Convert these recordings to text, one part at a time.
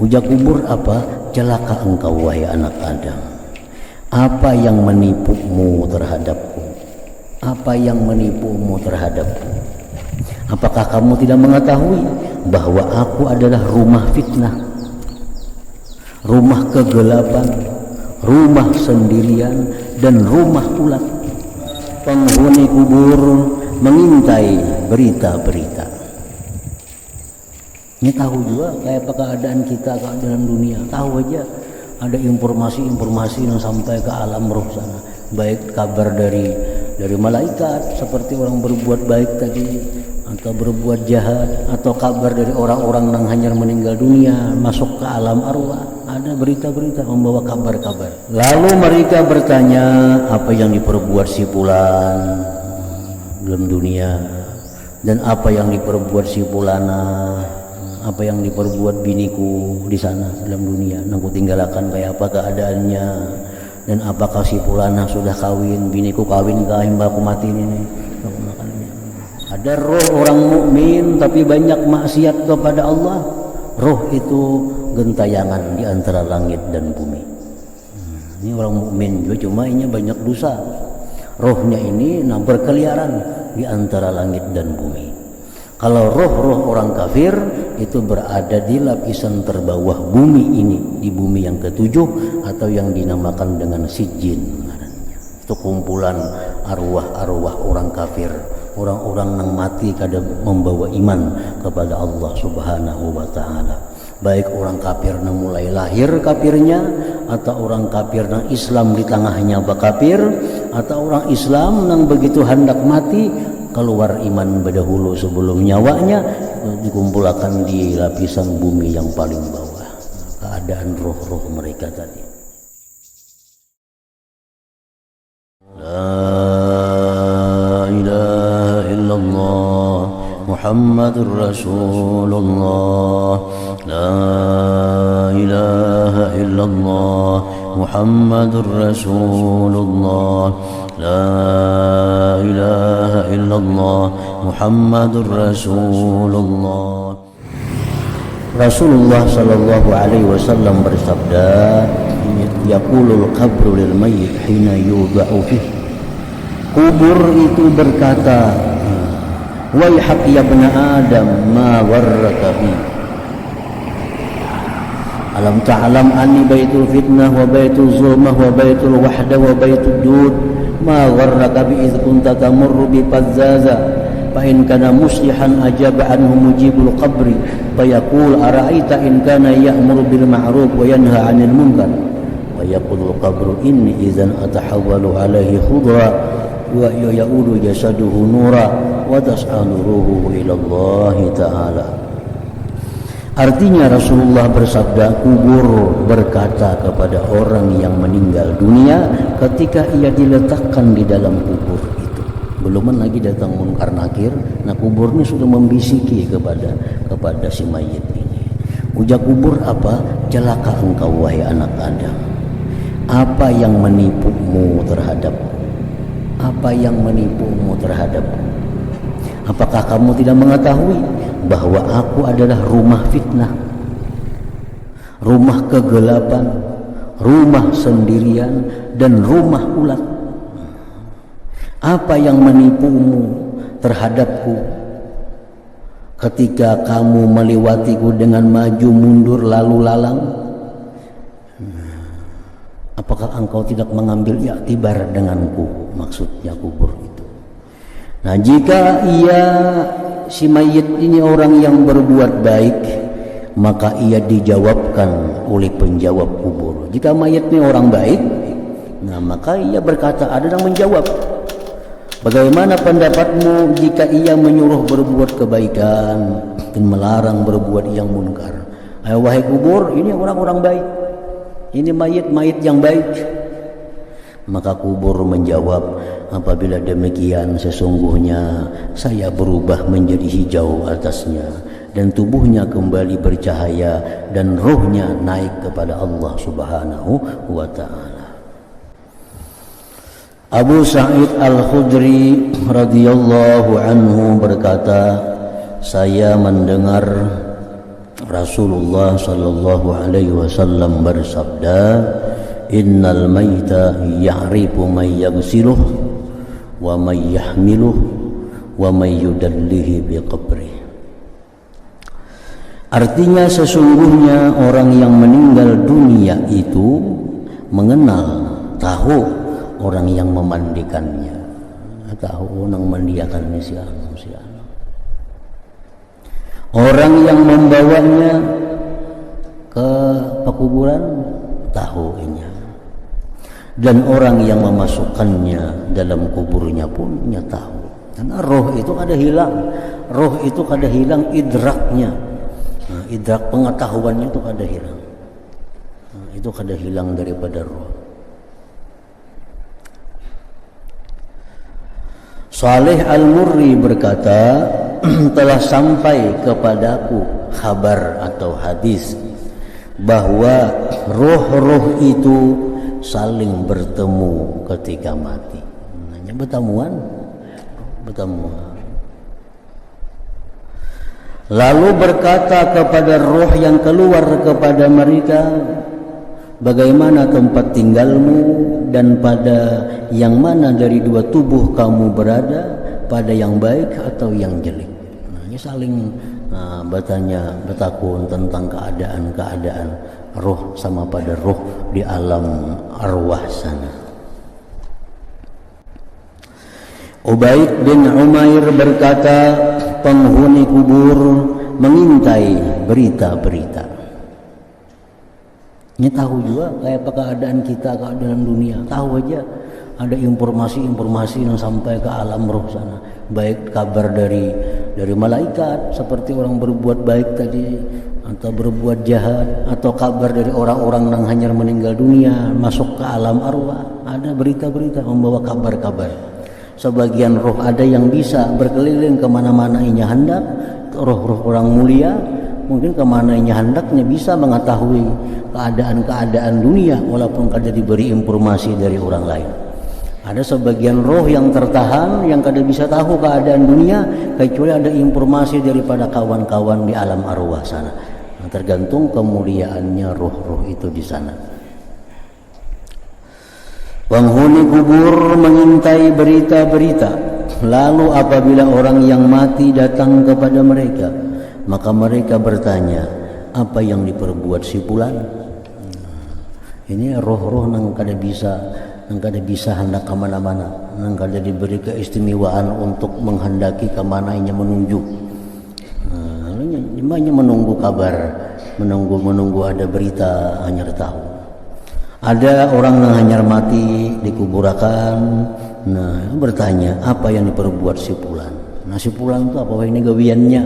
Ujar kubur apa? Celaka engkau wahai anak Adam. Apa yang menipumu terhadapku? Apa yang menipumu terhadapku? Apakah kamu tidak mengetahui bahwa aku adalah rumah fitnah, rumah kegelapan, rumah sendirian, dan rumah ulat? Penghuni kubur mengintai berita-berita. Ini tahu juga kayak apa keadaan kita dalam dunia. Tahu aja ada informasi-informasi yang sampai ke alam roh sana. Baik kabar dari malaikat seperti orang berbuat baik tadi, atau berbuat jahat, atau kabar dari orang-orang yang hanya meninggal dunia masuk ke alam arwah. Ada berita-berita membawa kabar-kabar. Lalu mereka bertanya, apa yang diperbuat si fulan dalam dunia, dan apa yang diperbuat si fulana, apa yang diperbuat biniku di sana dalam dunia, nang tinggalkan kayak apa keadaannya, dan apakah si fulana sudah kawin, biniku kawin kah, mbakku mati ini. Ada roh orang mukmin tapi banyak maksiat kepada Allah. Roh itu gentayangan di antara langit dan bumi. Ini orang mukmin juga, cuma ini banyak dosa. Rohnya ini berkeliaran di antara langit dan bumi. Kalau roh-roh orang kafir itu berada di lapisan terbawah bumi ini, di bumi yang ketujuh atau yang dinamakan dengan sijin. Itu kumpulan arwah-arwah orang kafir, orang-orang yang mati kada membawa iman kepada Allah Subhanahu wa taala. Baik orang kafir yang mulai lahir kafirnya, atau orang kafir yang Islam di tengahnya bakafir, atau orang Islam yang begitu hendak mati keluar iman berdahulu sebelum nyawanya, dikumpulkan di lapisan bumi yang paling bawah. Keadaan roh-roh mereka tadi. La ilaha illallah Muhammadur Rasulullah. La ilaha illallah Muhammadur Rasulullah. La ilaha illallah Muhammadur Rasulullah. Rasulullah sallallahu alaihi wasallam bersabda, yaqulul qabru lil mayyit hina yudha'u fihi. Kubur itu berkata, waihak ya bani Adam, ma warraka fi. Alam ta'lam anni baitul fitnah wa baitul zulmah wa baitul wahda wa baitul dud. Ma gharraka bi idh kunta tamurru bi fazzaza fa in kana muslihan ajaba anhu mujibul qabri fa yaqul ara'aita in kana ya'muru bil ma'ruf wa yanha 'anil munkar wa yaqulul qabru inni idzan atahawwalu alaihi khudra wa ya'udu jasaduhu nura wa tas'alu ruhuhu ila Allah ta'ala. Artinya Rasulullah bersabda, kubur berkata kepada orang yang meninggal dunia ketika ia diletakkan di dalam kubur itu. Belum lagi datang munkar nakir, nah kubur ini sudah membisiki kepada si mayit ini. Ujar kubur apa? Celaka engkau wahai anak Adam. Apa yang menipumu terhadapku? Apa yang menipumu terhadapku? Apakah kamu tidak mengetahui bahwa aku adalah rumah fitnah, rumah kegelapan, rumah sendirian, dan rumah ulat? Apa yang menipumu terhadapku ketika kamu melewatiku dengan maju mundur lalu lalang? Apakah engkau tidak mengambil iktibar denganku? Maksudnya kubur itu. Nah, jika si mayit ini orang yang berbuat baik, maka ia dijawabkan oleh penjawab kubur. Jika mayit ini orang baik, nah maka ia berkata, ada yang menjawab, bagaimana pendapatmu jika ia menyuruh berbuat kebaikan dan melarang berbuat yang munkar? Wahai kubur, ini orang-orang baik, ini mayit-mayit yang baik. Maka kubur menjawab, apabila demikian sesungguhnya saya berubah menjadi hijau atasnya, dan tubuhnya kembali bercahaya, dan rohnya naik kepada Allah Subhanahu wa ta'ala. Abu Sa'id Al-Khudri radhiyallahu anhu berkata, saya mendengar Rasulullah sallallahu alaihi wasallam bersabda, innal maita ya'rifu may yaghsiluh wa may yahmiluh wa may yudallihi bi qabrih. Artinya sesungguhnya orang yang meninggal dunia itu mengenal, tahu orang yang memandikannya, tahu orang memandikannya si anu. Orang yang membawanya ke pekuburan tahu ini. Dan orang yang memasukkannya dalam kuburnya pun tahu. Karena roh itu kada hilang. Roh itu kada hilang idraknya. Nah, idrak pengetahuannya itu kada hilang. Nah, itu kada hilang daripada roh. Saleh Al-Murri berkata, telah sampai kepadaku kabar atau hadis bahwa roh-roh itu saling bertemu ketika mati. Hanya bertemuan. Lalu berkata kepada roh yang keluar kepada mereka, bagaimana tempat tinggalmu dan pada yang mana dari dua tubuh kamu berada, pada yang baik atau yang jelek. Nah, ini saling bertanya, bertakun tentang keadaan roh sama pada roh di alam arwah sana. Ubaid bin Umair berkata, penghuni kubur mengintai berita-berita. Ini tahu juga kayak apa keadaan kita, keadaan dunia. Tahu aja ada informasi-informasi yang sampai ke alam roh sana. Baik kabar dari malaikat seperti orang berbuat baik tadi atau berbuat jahat, atau kabar dari orang-orang yang hanya meninggal dunia masuk ke alam arwah. Ada berita-berita membawa kabar-kabar. Sebagian roh ada yang bisa berkeliling kemana-mana inya hendak. Roh-roh orang mulia mungkin kemana inya hendaknya bisa mengetahui keadaan-keadaan dunia walaupun kada diberi informasi dari orang lain. Ada sebagian roh yang tertahan yang kada bisa tahu keadaan dunia kecuali ada informasi daripada kawan-kawan di alam arwah sana. Nah, tergantung kemuliaannya roh-roh itu di sana. Penghuni kubur mengintai berita-berita. Lalu apabila orang yang mati datang kepada mereka, maka mereka bertanya, apa yang diperbuat si fulan? Ini roh-roh nang kada bisa hendak kemana-mana, nang kada diberi keistimewaan untuk menghendaki kemana inya menuju. Hanya menunggu kabar, menunggu ada berita hanya tahu. Ada orang yang hanya mati dikuburakan, nah bertanya apa yang diperbuat si fulan. Nah si fulan itu apa ini gawiannya?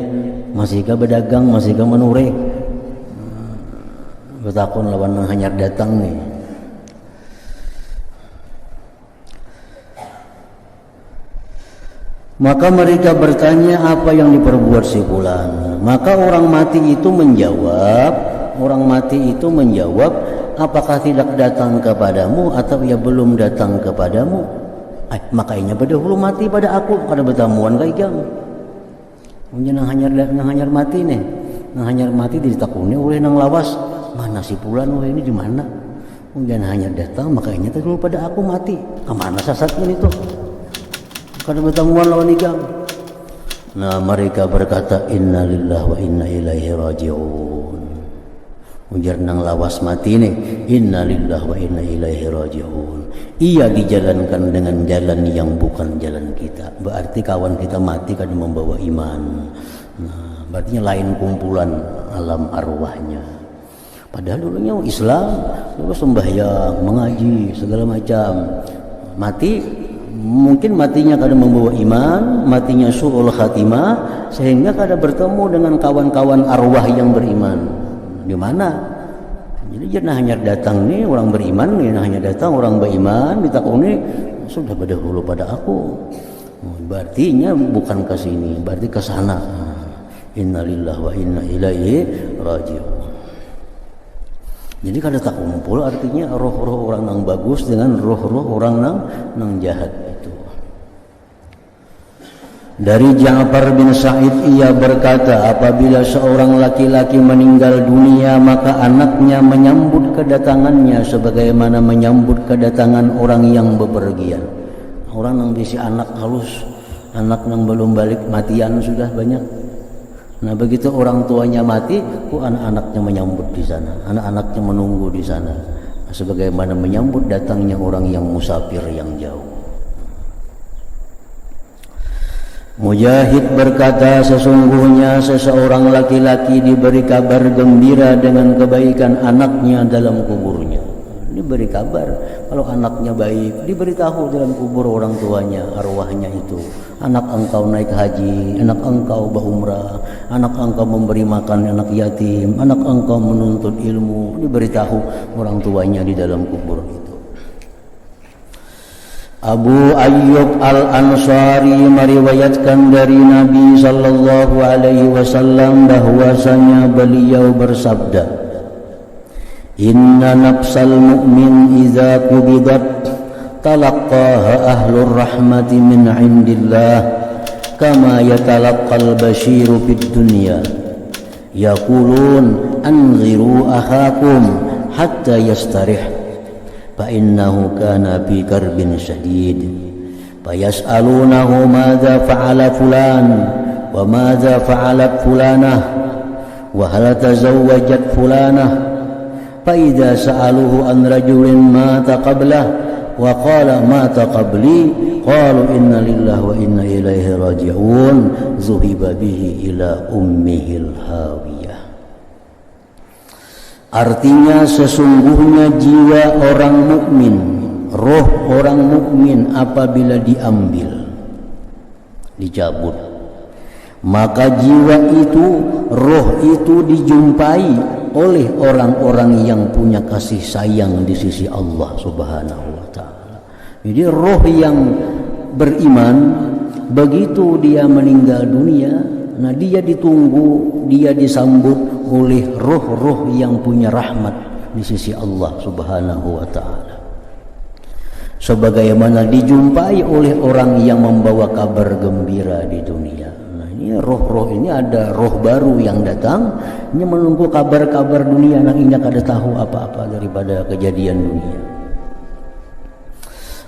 Masihkah berdagang, masihkah menure? Bertakun lawan yang hanya datang nih. Maka mereka bertanya apa yang diperbuat si fulan. Maka orang mati itu menjawab, apakah tidak datang kepadamu atau ia belum datang kepadamu? Makanya berdahulu mati pada aku kada bertamuan kay jam. Mungkin nang hanyar mati nih. Nang hanyar mati ditakuni oleh nang lawas. Mana si fulan ini di mana? Mungkin hanya datang makanya dulu pada aku mati. Kemana sasatnya itu? Kada bertamuan lawan ikam. Nah mereka berkata, inna lillahi wa inna ilaihi raji'un. Ujar nang lawas mati ini, inna lillahi wa inna ilaihi raji'un. Ia dijalankan dengan jalan yang bukan jalan kita. Berarti kawan kita mati kan membawa iman. Nah, berarti lain kumpulan alam arwahnya. Padahal dulunya Islam, dulu sembahyang, mengaji, segala macam. Mati, mungkin matinya kada membawa iman, matinya su'ul khatimah, sehingga kada bertemu dengan kawan-kawan arwah yang beriman. Di mana? Jadi jangan hanya datang nih orang beriman, hanya datang orang beriman ditakuni sudah berdahulu pada aku. Berartinya bukan ke sini, berarti ke sana. Innalillahi wa inna ilaihi raji'un. Jadi kada tak kumpul artinya roh-roh orang yang bagus dengan roh-roh orang yang jahat itu. Dari Ja'far bin Sa'id ia berkata, apabila seorang laki-laki meninggal dunia maka anaknya menyambut kedatangannya sebagaimana menyambut kedatangan orang yang bepergian. Orang yang bisi anak halus, anak yang belum balik matian sudah banyak. Nah begitu orang tuanya mati, anak-anaknya menyambut di sana, anak-anaknya menunggu di sana, sebagaimana menyambut datangnya orang yang musafir yang jauh. Mujahid berkata, sesungguhnya seseorang laki-laki diberi kabar gembira dengan kebaikan anaknya dalam kuburnya. Diberi kabar kalau anaknya baik, diberitahu dalam kubur orang tuanya, arwahnya itu, anak engkau naik haji, anak engkau berumrah, anak engkau memberi makan anak yatim, anak engkau menuntut ilmu, diberitahu orang tuanya di dalam kubur itu. Abu Ayyub Al-Ansari meriwayatkan dari Nabi sallallahu alaihi wasallam bahwasanya beliau bersabda, "Inna nafsal mu'min idza qubidat talaqqaha ahlur rahmati min 'indillah kama yatalaqqal basyiru fid dunya yaqulun anziru akhakum hatta yastarih فإنه كان في كرب شديد فيسألونه ماذا فعل فلان وماذا فعلت فلانة وهل تزوجت فلانة فإذا سألوه عن رجل مات قبله وقال مات قبلي قالوا إنا لله وإنا إليه راجعون ذهب به إلى أمه الهاوية." Artinya sesungguhnya jiwa orang mukmin, roh orang mukmin apabila diambil, dicabut, maka jiwa itu, roh itu dijumpai oleh orang-orang yang punya kasih sayang di sisi Allah Subhanahu wa taala. Jadi roh yang beriman begitu dia meninggal dunia, nah dia ditunggu, dia disambut oleh roh-roh yang punya rahmat di sisi Allah Subhanahu wa taala. Sebagaimana dijumpai oleh orang yang membawa kabar gembira di dunia. Nah, ini roh-roh ini ada roh baru yang datang, ini menunggu kabar-kabar dunia, yang tidak ada tahu apa-apa daripada kejadian dunia.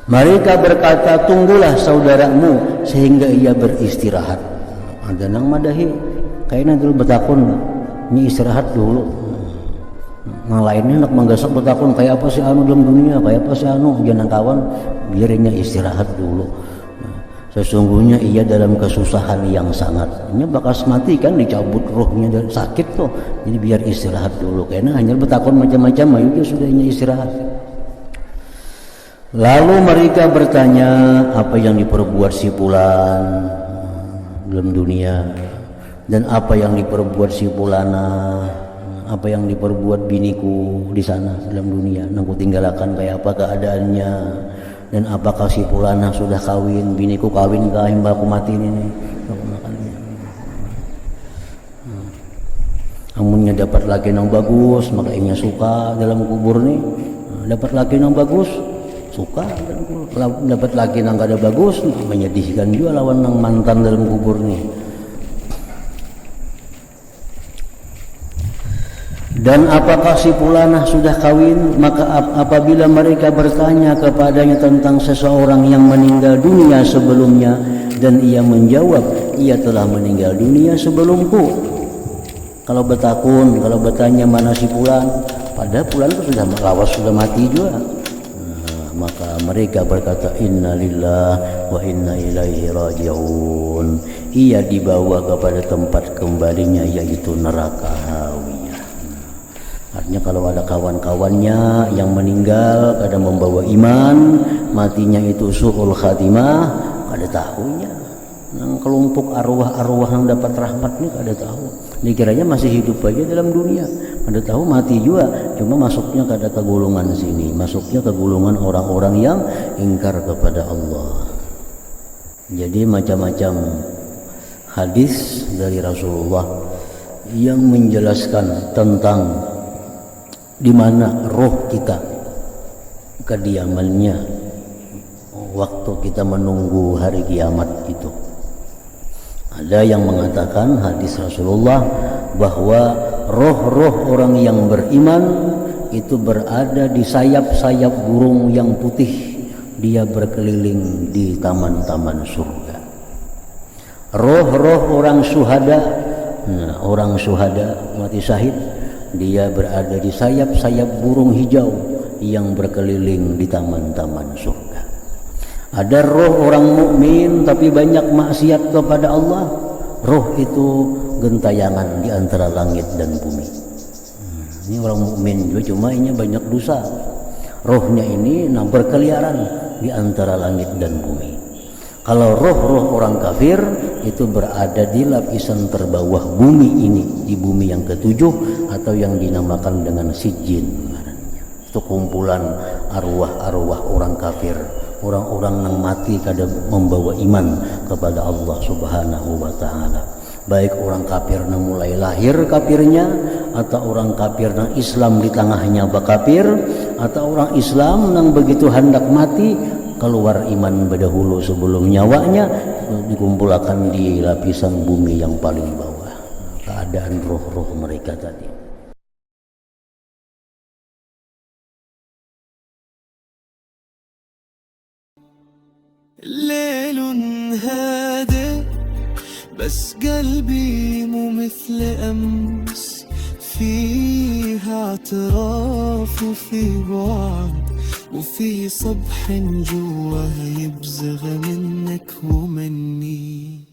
Mereka berkata, tunggulah saudaramu sehingga ia beristirahat. Ada nang madahi, kayaknya dulu betakun, ini istirahat dulu. Nah lainnya nak menggasak betakun, kayak apa sih anu dalam dunia, kayak apa sih anu, jangan kawan, biarnya istirahat dulu. Sesungguhnya ia dalam kesusahan yang sangat, ini bakas mati kan, dicabut rohnya dari sakit tuh, jadi biar istirahat dulu. Karena hanya betakun macam-macam, ayo sudah ini istirahat. Lalu mereka bertanya, apa yang diperbuat si fulan dalam dunia, dan apa yang diperbuat si fulana, apa yang diperbuat biniku di sana dalam dunia, nangku tinggalkan kayak apa keadaannya, dan apakah si fulana sudah kawin, biniku kawin kah, mbakku mati ini. Amunnya dapat laki yang bagus, makanya suka dalam kubur nih. Dapat laki yang bagus, suka. Dapat laki yang gak ada bagus, menyedihkan juga lawan yang mantan dalam kubur nih. Dan apakah si fulanah sudah kawin? Maka apabila mereka bertanya kepadanya tentang seseorang yang meninggal dunia sebelumnya, dan ia menjawab, ia telah meninggal dunia sebelumku. Kalau bertakun, kalau bertanya mana si fulan, pada fulan itu sudah lawas, sudah mati juga. Maka mereka berkata, inna lillah wa inna ilaihi raji'un. Ia dibawa kepada tempat kembalinya, yaitu neraka hawiyah. Artinya kalau ada kawan-kawannya yang meninggal kadang membawa iman, matinya itu su'ul khatimah, kada tahunya. Nang kelompok arwah-arwah yang dapat rahmat ini kada tahu. Dikiranya masih hidup aja dalam dunia, kada tahu mati juga, cuma masuknya kada ke golongan sini, masuknya ke golongan orang-orang yang ingkar kepada Allah. Jadi macam-macam hadis dari Rasulullah yang menjelaskan tentang di mana roh kita kediamannya waktu kita menunggu hari kiamat itu. Ada yang mengatakan hadis Rasulullah bahwa roh-roh orang yang beriman itu berada di sayap-sayap burung yang putih. Dia berkeliling di taman-taman surga. Roh-roh orang syuhada, orang syuhada mati syahid, dia berada di sayap-sayap burung hijau yang berkeliling di taman-taman surga. Ada roh orang mukmin tapi banyak maksiat kepada Allah, roh itu gentayangan di antara langit dan bumi. Ini orang mukmin juga, cuma ini banyak dosa. Rohnya ini berkeliaran di antara langit dan bumi. Kalau roh-roh orang kafir itu berada di lapisan terbawah bumi ini, di bumi yang ketujuh atau yang dinamakan dengan sijin. Itu kumpulan arwah-arwah orang kafir, orang-orang yang mati kada membawa iman kepada Allah Subhanahu wa taala. Baik orang kafir yang mulai lahir kafirnya, atau orang kafir yang Islam di tengahnya bakafir, atau orang Islam yang begitu hendak mati keluar iman berdahulu sebelum nyawanya, dikumpulkan di lapisan bumi yang paling bawah. Keadaan roh-roh mereka tadi. ليل هادئ بس قلبي مو مثل أمس، فيها اعتراف وفي وعد وفي صبح جواه يبزغ منك ومني.